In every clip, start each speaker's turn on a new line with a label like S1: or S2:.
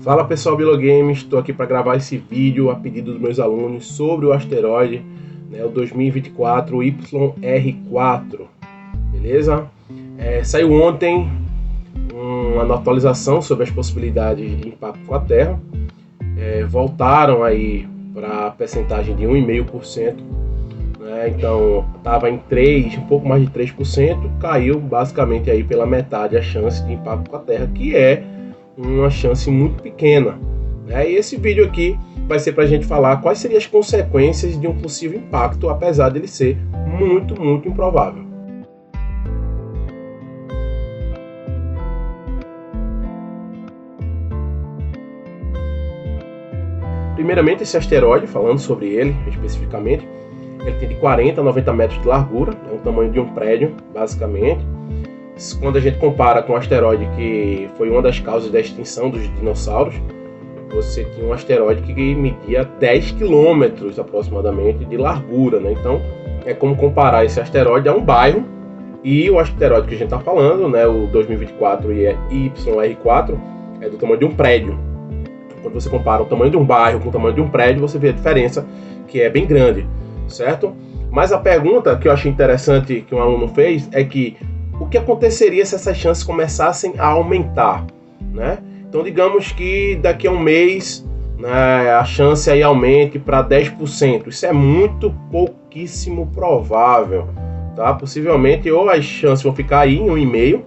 S1: Fala pessoal, Bilogames, estou aqui para gravar esse vídeo a pedido dos meus alunos sobre o asteroide, o 2024 YR4, beleza? Saiu ontem uma atualização sobre as possibilidades de impacto com a Terra, voltaram aí para a percentagem de 1,5%, então estava em 3, um pouco mais de 3%, caiu basicamente aí pela metade a chance de impacto com a Terra, que é uma chance muito pequena. E esse vídeo aqui vai ser para a gente falar quais seriam as consequências de um possível impacto, apesar dele ser muito improvável. Primeiramente, esse asteroide, falando sobre ele especificamente, ele tem de 40 a 90 metros de largura, é o tamanho de um prédio, basicamente. Quando a gente compara com um asteroide que foi uma das causas da extinção dos dinossauros, você tinha um asteroide que media 10 quilômetros aproximadamente de largura, Então, é como comparar esse asteroide a um bairro, e o asteroide que a gente está falando, o 2024 YR4, é do tamanho de um prédio. Quando você compara o tamanho de um bairro com o tamanho de um prédio, você vê a diferença, que é bem grande, certo? Mas a pergunta que eu achei interessante que um aluno fez é que o que aconteceria se essas chances começassem a aumentar, Então, digamos que daqui a um mês, a chance aí aumente para 10%. Isso é muito pouquíssimo provável, tá? Possivelmente, ou as chances vão ficar aí em 1,5%,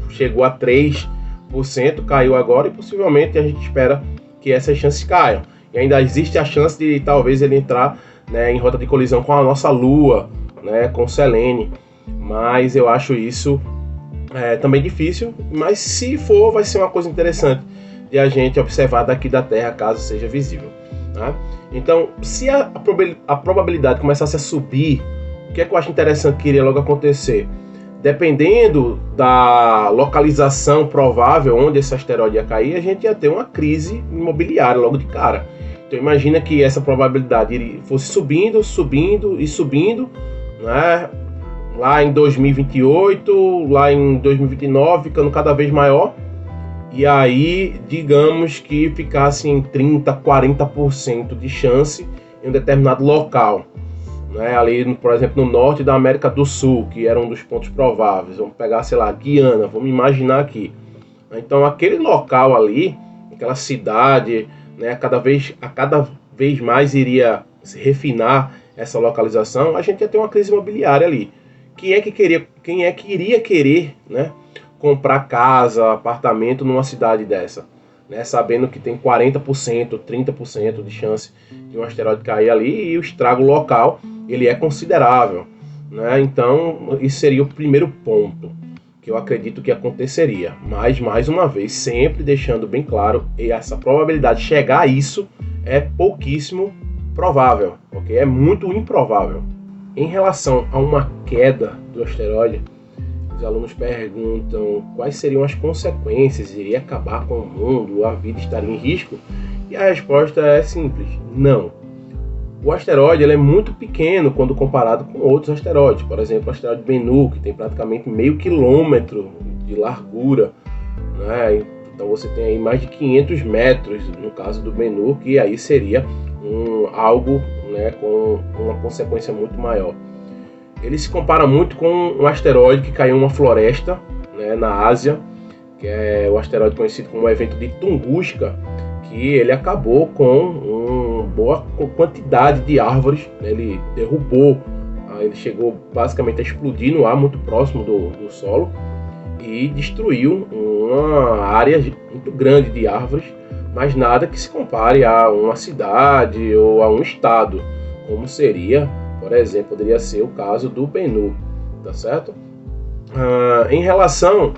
S1: Chegou a 3%, caiu agora, e possivelmente a gente espera que essas chances caiam. E ainda existe a chance de talvez ele entrar, em rota de colisão com a nossa Lua, com Selene. Mas eu acho isso também difícil, mas se for, vai ser uma coisa interessante de a gente observar daqui da Terra, caso seja visível, Então, se a probabilidade começasse a subir, o que é que eu acho interessante que iria logo acontecer? Dependendo da localização provável onde esse asteroide ia cair, a gente ia ter uma crise imobiliária logo de cara. Então imagina que essa probabilidade fosse subindo, lá em 2028, lá em 2029, ficando cada vez maior, e aí, digamos que ficasse em 30%, 40% de chance em um determinado local, ali, por exemplo, no norte da América do Sul, que era um dos pontos prováveis. Vamos pegar, sei lá, Guiana, vamos imaginar aqui. Então, aquele local ali, aquela cidade, cada vez mais iria se refinar essa localização, a gente ia ter uma crise imobiliária ali. Quem é que iria querer, comprar casa, apartamento numa cidade dessa, sabendo que tem 40%, 30% de chance de um asteroide cair ali, e o estrago local ele é considerável, Então, isso seria o primeiro ponto que eu acredito que aconteceria. Mas, mais uma vez, sempre deixando bem claro, essa probabilidade de chegar a isso é pouquíssimo provável, ok? É muito improvável. Em relação a uma queda do asteroide, os alunos perguntam quais seriam as consequências, iria acabar com o mundo, a vida estaria em risco? E a resposta é simples, não. O asteroide ele é muito pequeno quando comparado com outros asteroides. Por exemplo, o asteroide Bennu, que tem praticamente meio quilômetro de largura, Então você tem aí mais de 500 metros no caso do Bennu, que aí seria algo, com uma consequência muito maior. Ele se compara muito com um asteroide que caiu em uma floresta, na Ásia, que é o asteroide conhecido como o evento de Tunguska, que ele acabou com uma boa quantidade de árvores, Ele derrubou, ele chegou basicamente a explodir no ar muito próximo do solo e destruiu uma área muito grande de árvores, mas nada que se compare a uma cidade ou a um estado, como seria, por exemplo, poderia ser o caso do Bennu, tá certo? Em relação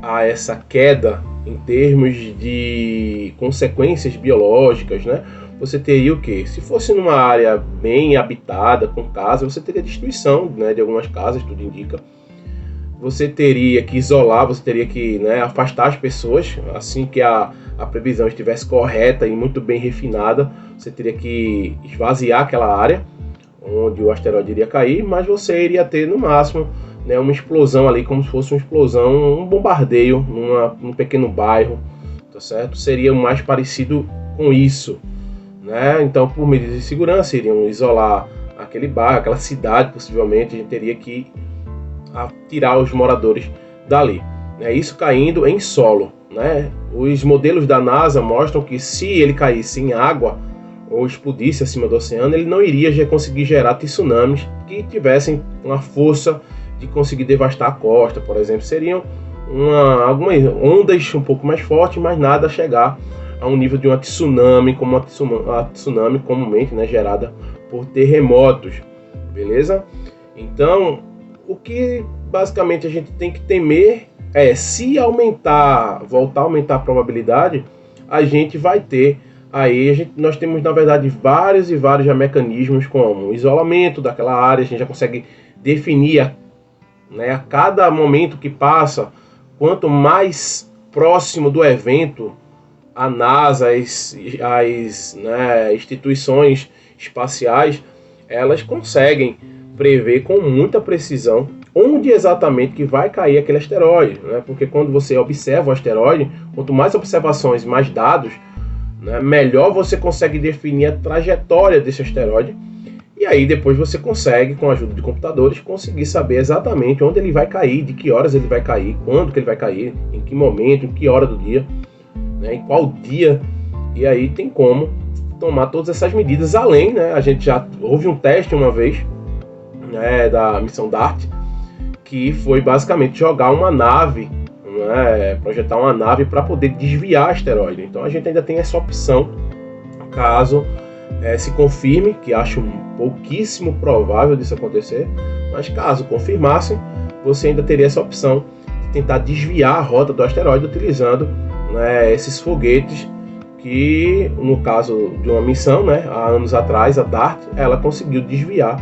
S1: a essa queda, em termos de consequências biológicas, você teria o quê? Se fosse numa área bem habitada, com casas, você teria destruição, de algumas casas, tudo indica. Você teria que isolar, você teria que afastar as pessoas, assim que a previsão estivesse correta e muito bem refinada, você teria que esvaziar aquela área onde o asteroide iria cair, mas você iria ter no máximo uma explosão ali, como se fosse uma explosão, um bombardeio num pequeno bairro, tá certo? Seria o mais parecido com isso, né? Então, por medidas de segurança, iriam isolar aquele bairro, aquela cidade, possivelmente, a gente teria que tirar os moradores dali. Isso caindo em solo, né? Os modelos da NASA mostram que se ele caísse em água ou explodisse acima do oceano, ele não iria conseguir gerar tsunamis que tivessem uma força de conseguir devastar a costa, por exemplo. Seriam algumas ondas um pouco mais fortes, mas nada a chegar a um nível de uma tsunami, como a tsunami comumente, né, gerada por terremotos, beleza? Então, o que basicamente a gente tem que temer é, se voltar a aumentar a probabilidade, a gente vai ter aí, nós temos na verdade vários já mecanismos, como o isolamento daquela área. A gente já consegue definir, né, a cada momento que passa, quanto mais próximo do evento a NASA, as instituições espaciais, elas conseguem prever com muita precisão onde exatamente que vai cair aquele asteroide, né? Porque quando você observa o asteroide, quanto mais observações, mais dados, né, melhor você consegue definir a trajetória desse asteroide. E aí depois você consegue, com a ajuda de computadores, conseguir saber exatamente onde ele vai cair, de que horas ele vai cair, quando que ele vai cair, em que momento, em que hora do dia, né, em qual dia. E aí tem como tomar todas essas medidas. Além, né, a gente já houve um teste uma vez, né, da missão DART, que foi basicamente jogar uma nave, né, projetar uma nave para poder desviar asteroide. Então a gente ainda tem essa opção, caso se confirme, que acho pouquíssimo provável disso acontecer, mas caso confirmassem, você ainda teria essa opção de tentar desviar a rota do asteroide utilizando, né, esses foguetes que, no caso de uma missão, né, há anos atrás, a DART, ela conseguiu desviar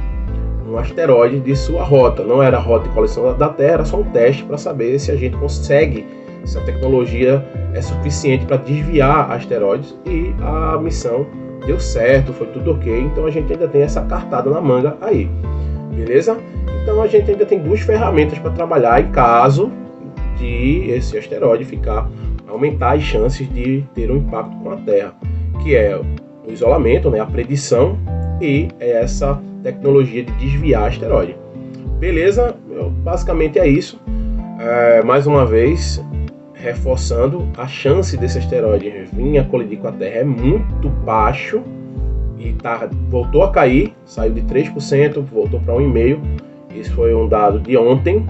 S1: um asteroide de sua rota. Não era a rota de colisão da Terra, era só um teste para saber se a gente consegue, se a tecnologia é suficiente para desviar asteroides, e a missão deu certo, foi tudo ok. Então a gente ainda tem essa cartada na manga aí, beleza? Então a gente ainda tem duas ferramentas para trabalhar em caso de esse asteroide aumentar as chances de ter um impacto com a Terra, que é o isolamento, né, a predição, e essa tecnologia de desviar asteroide. Beleza? Basicamente é isso. Mais uma vez, reforçando, a chance desse asteroide vir a colidir com a Terra é muito baixo, e voltou a cair, saiu de 3%, voltou para 1,5%. Isso foi um dado de ontem.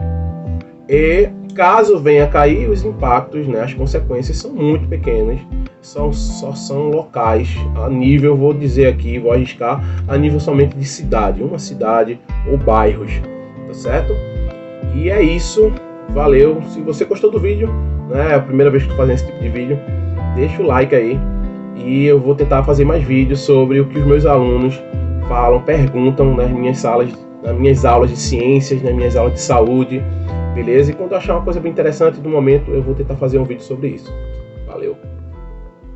S1: E caso venha a cair, os impactos, né, as consequências são muito pequenas, só são locais, a nível, vou dizer aqui, vou arriscar, a nível somente de cidade, uma cidade ou bairros, tá certo? E é isso, valeu. Se você gostou do vídeo, né, é a primeira vez que estou fazendo esse tipo de vídeo, deixa o like aí, e eu vou tentar fazer mais vídeos sobre o que os meus alunos falam, perguntam nas minhas aulas de ciências, nas minhas aulas de saúde, beleza? E quando eu achar uma coisa bem interessante do momento, eu vou tentar fazer um vídeo sobre isso.